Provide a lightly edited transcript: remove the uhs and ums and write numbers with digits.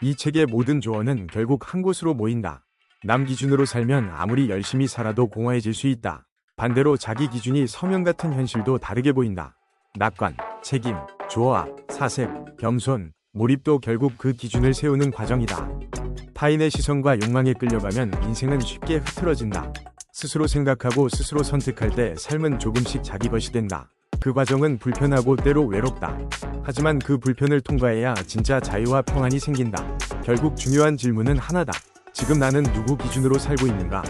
이 책의 모든 조언은 결국 한 곳으로 모인다. 남 기준으로 살면 아무리 열심히 살아도 공허해질 수 있다. 반대로 자기 기준이 서면 같은 현실도 다르게 보인다. 낙관, 책임, 조화, 사색, 겸손, 몰입도 결국 그 기준을 세우는 과정이다. 타인의 시선과 욕망에 끌려가면 인생은 쉽게 흐트러진다. 스스로 생각하고 스스로 선택할 때 삶은 조금씩 자기 것이 된다. 그 과정은 불편하고 때로 외롭다. 하지만 그 불편을 통과해야 진짜 자유와 평안이 생긴다. 결국 중요한 질문은 하나다. 지금 나는 누구 기준으로 살고 있는가?